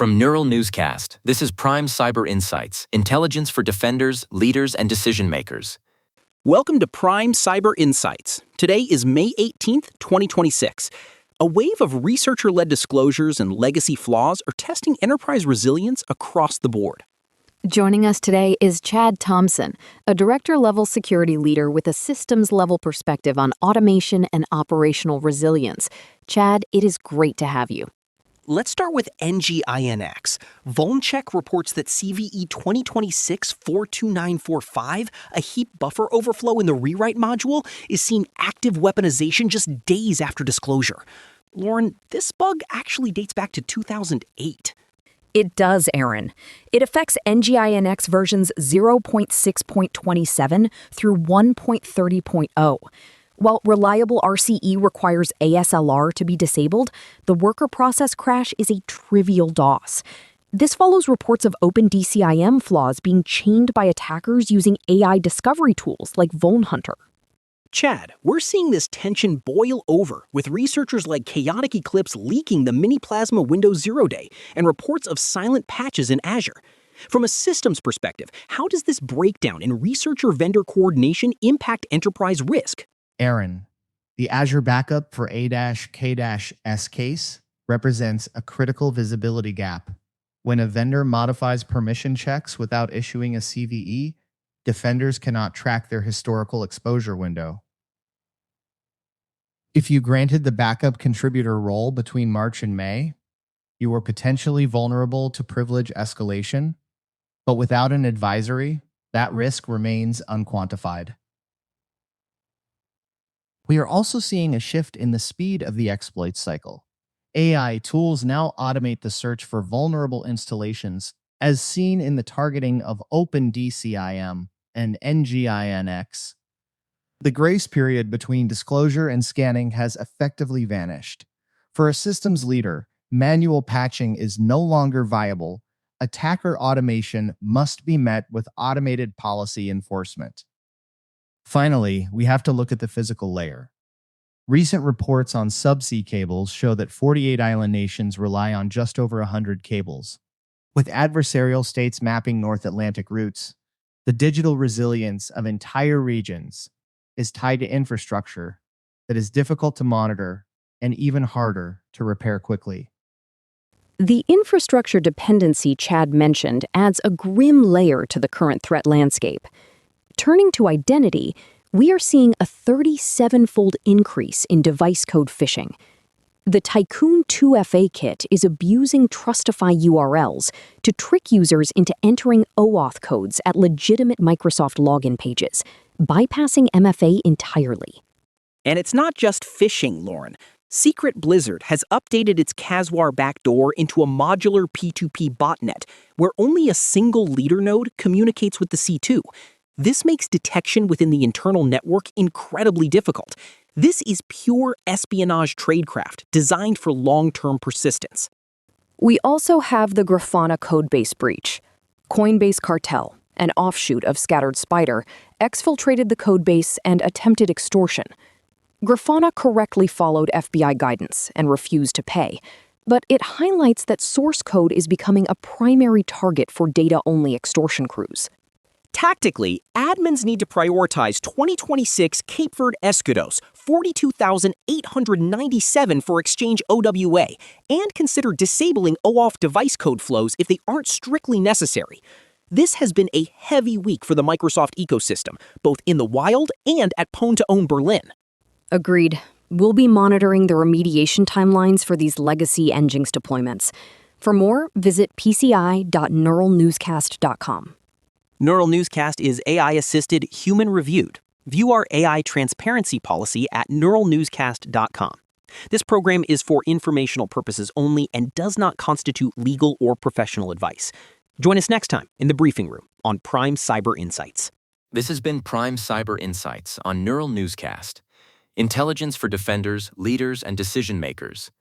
From Neural Newscast, this is Prime Cyber Insights, intelligence for defenders, leaders, and decision-makers. Welcome to Prime Cyber Insights. Today is May 18th, 2026. A wave of researcher-led disclosures and legacy flaws are testing enterprise resilience across the board. Joining us today is Chad Thompson, a director-level security leader with a systems-level perspective on automation and operational resilience. Chad, it is great to have you. Let's start with NGINX. VulnCheck reports that CVE 2026-42945, a heap buffer overflow in the rewrite module, is seeing active weaponization just days after disclosure. Lauren, this bug actually dates back to 2008. It does, Aaron. It affects NGINX versions 0.6.27 through 1.30.0. While reliable RCE requires ASLR to be disabled, the worker process crash is a trivial DOS. This follows reports of OpenDCIM flaws being chained by attackers using AI discovery tools like VulnHunter. Chad, we're seeing this tension boil over, with researchers like Chaotic Eclipse leaking the MiniPlasma Windows 0 day and reports of silent patches in Azure. From a systems perspective, how does this breakdown in researcher-vendor coordination impact enterprise risk? Aaron, the Azure Backup for A-K-S case represents a critical visibility gap. When a vendor modifies permission checks without issuing a CVE, defenders cannot track their historical exposure window. If you granted the backup contributor role between March and May, you were potentially vulnerable to privilege escalation, but without an advisory, that risk remains unquantified. We are also seeing a shift in the speed of the exploit cycle. AI tools now automate the search for vulnerable installations, as seen in the targeting of OpenDCIM and NGINX. The grace period between disclosure and scanning has effectively vanished. For a systems leader, manual patching is no longer viable. Attacker automation must be met with automated policy enforcement. Finally, we have to look at the physical layer. Recent reports on subsea cables show that 48 island nations rely on just over 100 cables. With adversarial states mapping North Atlantic routes, the digital resilience of entire regions is tied to infrastructure that is difficult to monitor and even harder to repair quickly. The infrastructure dependency Chad mentioned adds a grim layer to the current threat landscape. Turning to identity, we are seeing a 37-fold increase in device code phishing. The Tycoon 2FA kit is abusing Trustify URLs to trick users into entering OAuth codes at legitimate Microsoft login pages, bypassing MFA entirely. And it's not just phishing, Lauren. Secret Blizzard has updated its Caswar backdoor into a modular P2P botnet, where only a single leader node communicates with the C2. This makes detection within the internal network incredibly difficult. This is pure espionage tradecraft designed for long-term persistence. We also have the Grafana codebase breach. Coinbase Cartel, an offshoot of Scattered Spider, exfiltrated the codebase and attempted extortion. Grafana correctly followed FBI guidance and refused to pay, but it highlights that source code is becoming a primary target for data-only extortion crews. Tactically, admins need to prioritize 2026 Cape Verde Escudos 42,897 for Exchange OWA and consider disabling OAuth device code flows if they aren't strictly necessary. This has been a heavy week for the Microsoft ecosystem, both in the wild and at Pwn2Own Berlin. Agreed. We'll be monitoring the remediation timelines for these legacy NGINX deployments. For more, visit pci.neuralnewscast.com. Neural Newscast is AI-assisted, human-reviewed. View our AI transparency policy at neuralnewscast.com. This program is for informational purposes only and does not constitute legal or professional advice. Join us next time in the briefing room on Prime Cyber Insights. This has been Prime Cyber Insights on Neural Newscast, intelligence for defenders, leaders, and decision-makers.